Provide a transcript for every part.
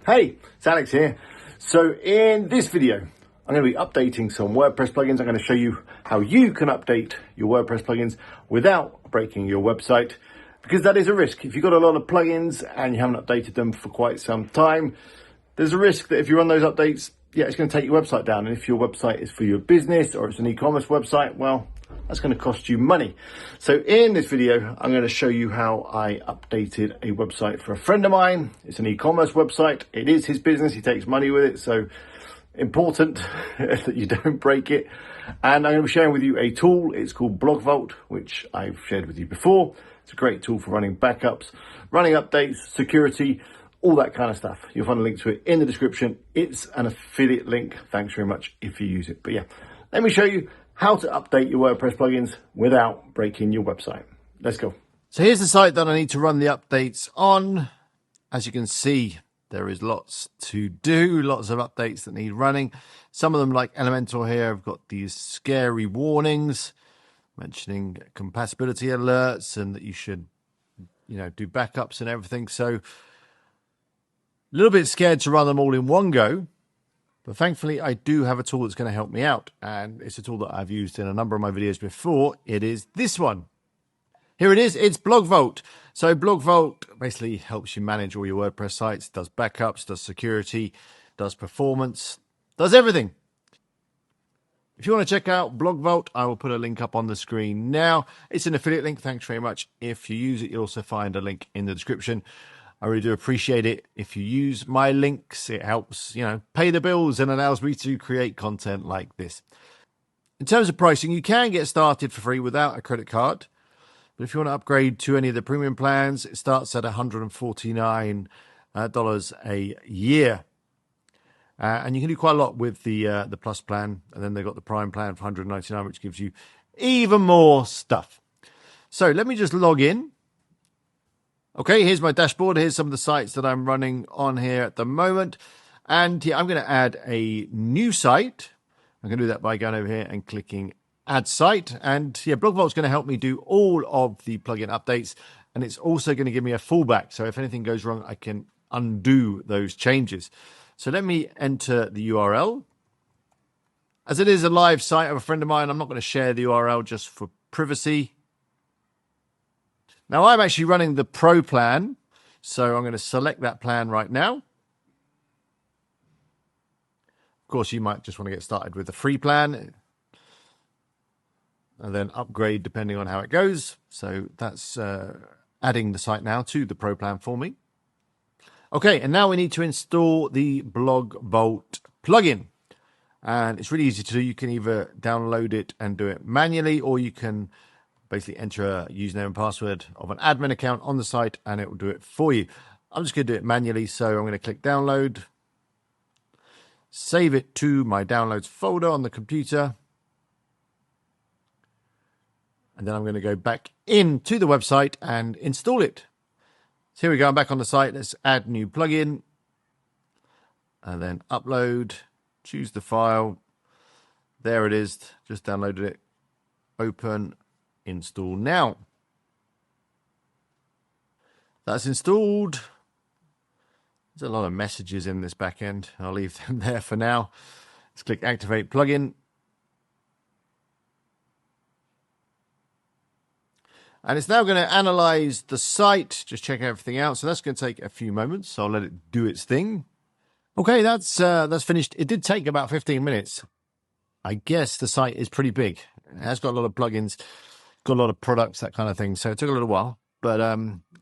Hey, it's Alex here. So in this video, I'm going to be updating some WordPress plugins. I'm going to show you how you can update your WordPress plugins without breaking your website, because that is a risk. If you've got a lot of plugins and you haven't updated them for quite some time, there's a risk that if you run those updates, it's going to take your website down. And if your website is for your business or it's an e-commerce website, well, that's going to cost you money. So in this video, I'm going to show you how I updated a website for a friend of mine. It's an e-commerce website. It is his business. He takes money with it. So important that you don't break it. And I'm going to be sharing with you a tool. It's called Blogvault, which I've shared with you before. It's a great tool for running backups, running updates, security, all that kind of stuff. You'll find a link to it in the description. It's an affiliate link. Thanks very much if you use it. But yeah, let me show you how to update your WordPress plugins without breaking your website. Let's go. So here's the site that I need to run the updates on. As you can see, there is lots to do, lots of updates that need running. Some of them, like Elementor here, have got these scary warnings mentioning compatibility alerts and that you should, do backups and everything. So a little bit scared to run them all in one go. But thankfully, I do have a tool that's going to help me out. And it's a tool that I've used in a number of my videos before. It is this one. Here it is. It's Blogvault. So Blogvault basically helps you manage all your WordPress sites, does backups, does security, does performance, does everything. If you want to check out Blogvault, I will put a link up on the screen now. It's an affiliate link. Thanks very much. If you use it, you'll also find a link in the description. I really do appreciate it. If you use my links, it helps, pay the bills and allows me to create content like this. In terms of pricing, you can get started for free without a credit card. But if you want to upgrade to any of the premium plans, it starts at $149 a year. And you can do quite a lot with the Plus plan. And then they've got the Prime plan for $199, which gives you even more stuff. So let me just log in. Okay, here's my dashboard. Here's some of the sites that I'm running on here at the moment. And I'm going to add a new site. I'm going to do that by going over here and clicking Add Site. And Blogvault's going to help me do all of the plugin updates. And it's also going to give me a fallback. So if anything goes wrong, I can undo those changes. So let me enter the URL. As it is a live site of a friend of mine, I'm not going to share the URL just for privacy. Now, I'm actually running the Pro plan, so I'm going to select that plan right now. Of course, you might just want to get started with the free plan and then upgrade depending on how it goes. So that's adding the site now to the Pro plan for me. Okay, and now we need to install the Blogvault plugin. And it's really easy to do. You can either download it and do it manually, or you can basically enter a username and password of an admin account on the site and it will do it for you. I'm just going to do it manually. So I'm going to click download, save it to my downloads folder on the computer. And then I'm going to go back into the website and install it. So here we go. I'm back on the site. Let's add new plugin and then upload, choose the file. There it is. Just downloaded it. Open. Install now. That's installed. There's a lot of messages in this backend. I'll leave them there for now. Let's click Activate Plugin. And it's now going to analyze the site, just check everything out. So that's going to take a few moments. So I'll let it do its thing. Okay, that's finished. It did take about 15 minutes. I guess the site is pretty big. It has got a lot of plugins. Got a lot of products, that kind of thing. So it took a little while, but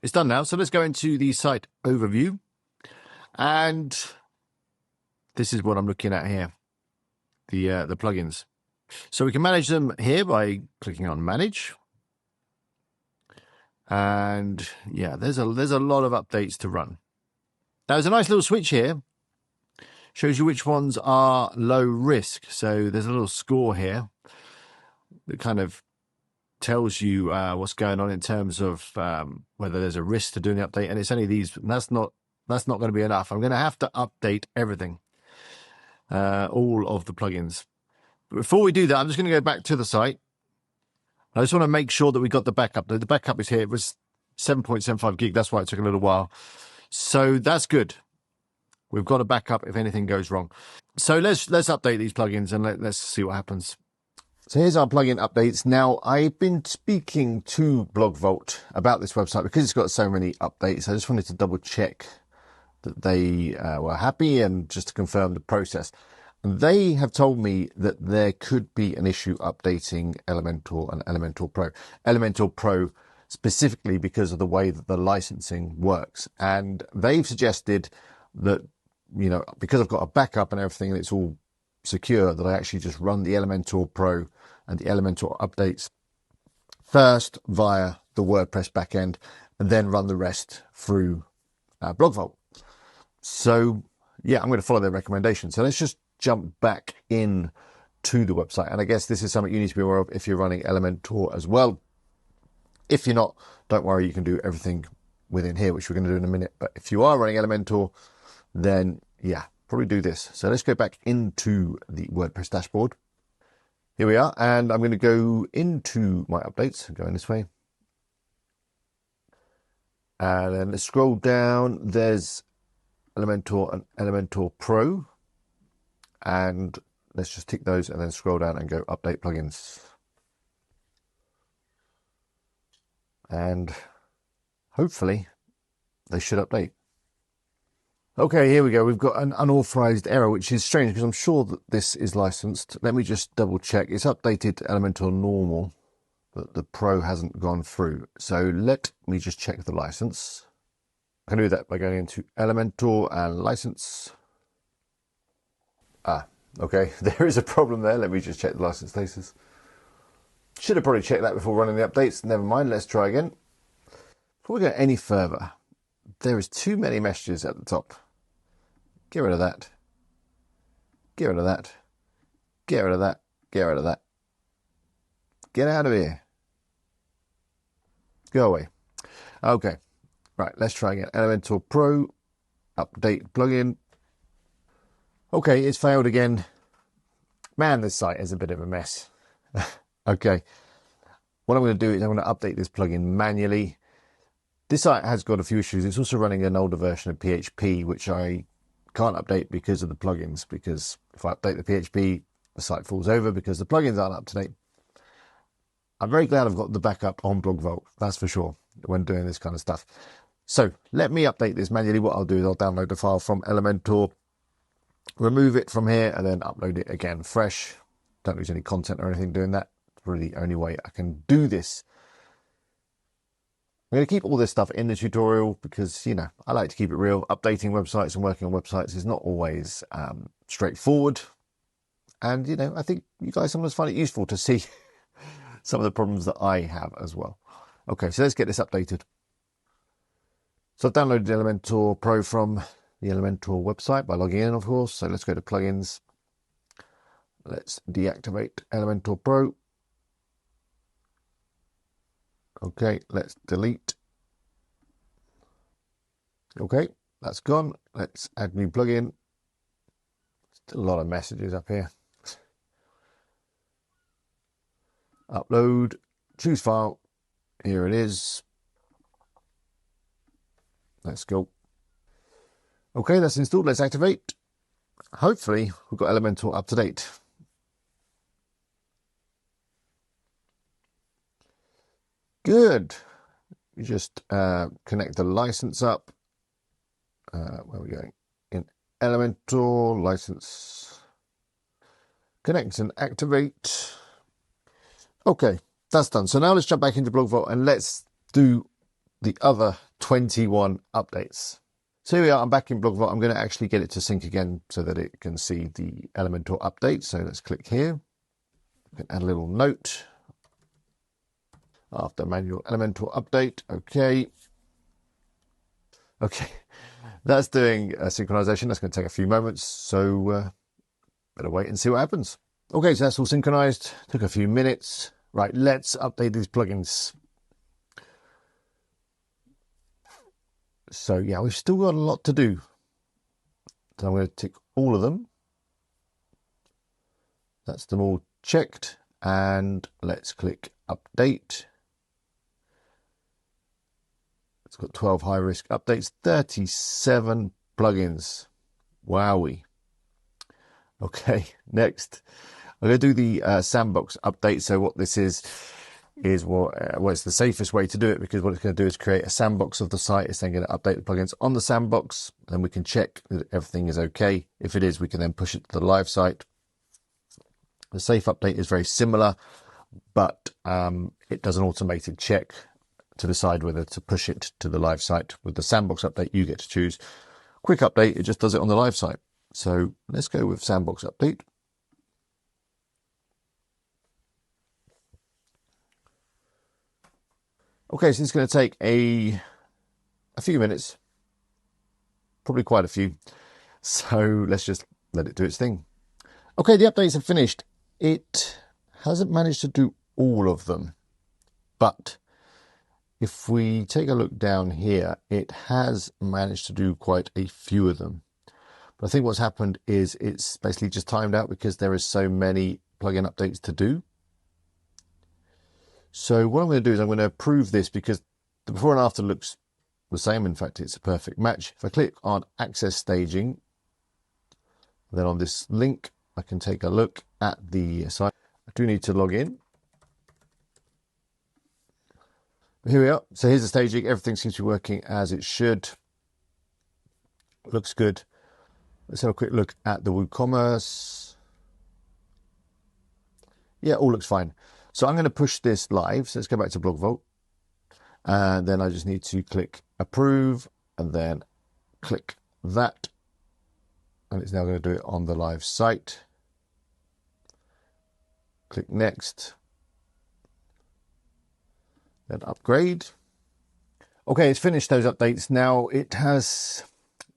it's done now. So let's go into the site overview. And this is what I'm looking at here, the plugins. So we can manage them here by clicking on Manage. And there's a lot of updates to run. Now, there's a nice little switch here. Shows you which ones are low risk. So there's a little score here that kind of tells you what's going on in terms of whether there's a risk to doing the update, and it's only these. And that's not going to be enough. I'm going to have to update everything, all of the plugins. But before we do that, I'm just going to go back to the site. I just want to make sure that we got the backup. The backup is here. It was 7.75 gig. That's why it took a little while. So that's good. We've got a backup if anything goes wrong. So let's update these plugins and let's see what happens. So here's our plugin updates. Now, I've been speaking to Blogvault about this website because it's got so many updates. I just wanted to double check that they were happy and just to confirm the process. And they have told me that there could be an issue updating Elementor and Elementor Pro. Elementor Pro specifically because of the way that the licensing works. And they've suggested that, you know, because I've got a backup and everything and it's all secure, that I actually just run the Elementor Pro and the Elementor updates first via the WordPress backend and then run the rest through Blogvault. So yeah, I'm going to follow their recommendation. So let's just jump back in to the website. And I guess this is something you need to be aware of if you're running Elementor as well. If you're not, don't worry, you can do everything within here, which we're going to do in a minute. But if you are running Elementor, then yeah, probably do this. So let's go back into the WordPress dashboard. Here we are, and I'm going to go into my updates, going this way. And then let's scroll down. There's Elementor and Elementor Pro. And let's just tick those and then scroll down and go update plugins. And hopefully they should update. Okay, here we go. We've got an unauthorized error, which is strange because I'm sure that this is licensed. Let me just double check. It's updated to Elementor normal, but the Pro hasn't gone through. So let me just check the license. I can do that by going into Elementor and license. Okay, there is a problem there. Let me just check the license status. Should have probably checked that before running the updates. Never mind, let's try again. Before we go any further, there is too many messages at the top. Get rid of that. Get rid of that. Get rid of that. Get rid of that. Get out of here. Go away. Okay, right, let's try again. Elementor Pro, update plugin. Okay, it's failed again. Man, this site is a bit of a mess. Okay, what I'm going to do is I'm going to update this plugin manually. This site has got a few issues. It's also running an older version of PHP, which I can't update because of the plugins, because if I update the PHP, the site falls over because the plugins aren't up to date. I'm very glad I've got the backup on Blogvault, that's for sure, when doing this kind of stuff. So let me update this manually. What I'll do is I'll download the file from Elementor, remove it from here, and then upload it again fresh. Don't lose any content or anything doing that. It's really the only way I can do this. I'm going to keep all this stuff in the tutorial because, you know, I like to keep it real. Updating websites and working on websites is not always straightforward. And, you know, I think you guys sometimes find it useful to see some of the problems that I have as well. Okay, so let's get this updated. So I've downloaded Elementor Pro from the Elementor website by logging in, of course. So let's go to plugins. Let's deactivate Elementor Pro. Okay, let's delete. Okay, that's gone. Let's add new plugin. Still a lot of messages up here. Upload, choose file. Here it is. Let's go. Okay, that's installed. Let's activate. Hopefully, we've got Elementor up to date. Good. You just connect the license up. Where are we going? In Elementor, license. Connect and activate. Okay, that's done. So now let's jump back into Blogvault and let's do the other 21 updates. So here we are, I'm back in Blogvault. I'm going to actually get it to sync again so that it can see the Elementor update. So let's click here. We can add a little note. After manual Elementor update. Okay. Okay. That's doing a synchronization. That's going to take a few moments. So better wait and see what happens. Okay, so that's all synchronized. Took a few minutes. Right, let's update these plugins. So yeah, we've still got a lot to do. So I'm going to tick all of them. That's them all checked. And let's click update. It's got 12 high risk updates, 37 plugins. Wowie. Okay, next. I'm going to do the sandbox update. So what this is well, it's the safest way to do it, because what it's going to do is create a sandbox of the site. It's then going to update the plugins on the sandbox. Then we can check that everything is okay. If it is, we can then push it to the live site. The safe update is very similar, but it does an automated check to decide whether to push it to the live site. With the sandbox update, you get to choose. Quick update, it just does it on the live site. So let's go with sandbox update. Okay, so it's going to take a few minutes, probably quite a few. So let's just let it do its thing. Okay, the updates are finished. It hasn't managed to do all of them, but if we take a look down here, it has managed to do quite a few of them. But I think what's happened is it's basically just timed out because there is so many plugin updates to do. So what I'm going to do is I'm going to approve this because the before and after looks the same. In fact, it's a perfect match. If I click on access staging, then on this link, I can take a look at the site. I do need to log in. Here we are. So here's the staging. Everything seems to be working as it should. Looks good. Let's have a quick look at the WooCommerce. Yeah, all looks fine. So I'm going to push this live. So let's go back to Blogvault. And then I just need to click approve and then click that. And it's now going to do it on the live site. Click next. Then upgrade. Okay, it's finished those updates. Now it has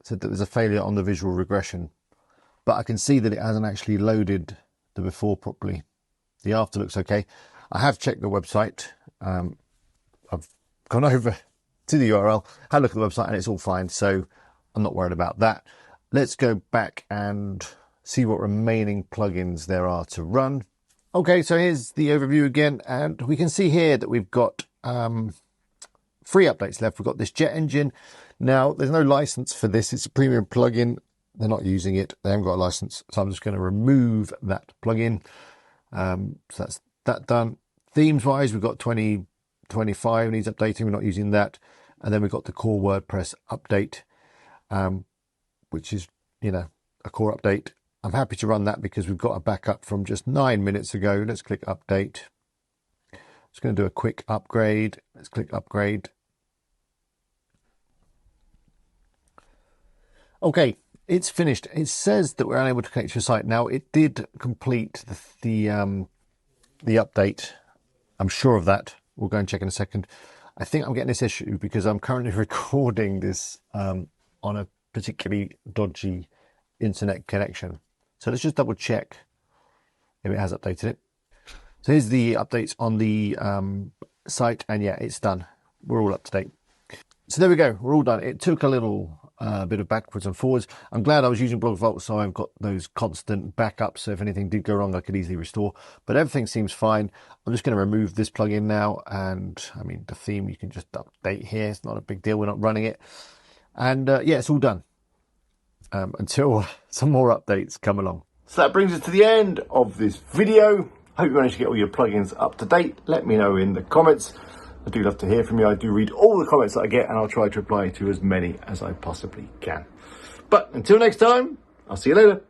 said that there's a failure on the visual regression, but I can see that it hasn't actually loaded the before properly. The after looks okay. I have checked the website. I've gone over to the URL, had a look at the website, and it's all fine. So I'm not worried about that. Let's go back and see what remaining plugins there are to run. Okay, so here's the overview again, and we can see here that we've got 3 updates left. We've got this jet engine. Now, there's no license for this. It's a premium plugin. They're not using it. They haven't got a license. So I'm just going to remove that plugin. So that's that done. Themes-wise, we've got 2025 needs updating. We're not using that. And then we've got the core WordPress update, which is, a core update. I'm happy to run that because we've got a backup from just 9 minutes ago. Let's click update. Just going to do a quick upgrade. Let's click upgrade. Okay, it's finished. It says that we're unable to connect to your site. Now, it did complete the update. I'm sure of that. We'll go and check in a second. I think I'm getting this issue because I'm currently recording this on a particularly dodgy internet connection. So let's just double check if it has updated it. So here's the updates on the site, and yeah, it's done. We're all up to date. So there we go. We're all done. It took a little bit of backwards and forwards. I'm glad I was using Blogvault, so I've got those constant backups. So if anything did go wrong, I could easily restore. But everything seems fine. I'm just going to remove this plugin now. And I mean, the theme, you can just update here. It's not a big deal. We're not running it. And yeah, it's all done until some more updates come along. So that brings us to the end of this video. Hope you managed to get all your plugins up to date. Let me know in the comments. I do love to hear from you. I do read all the comments that I get, and I'll try to reply to as many as I possibly can. But until next time, I'll see you later.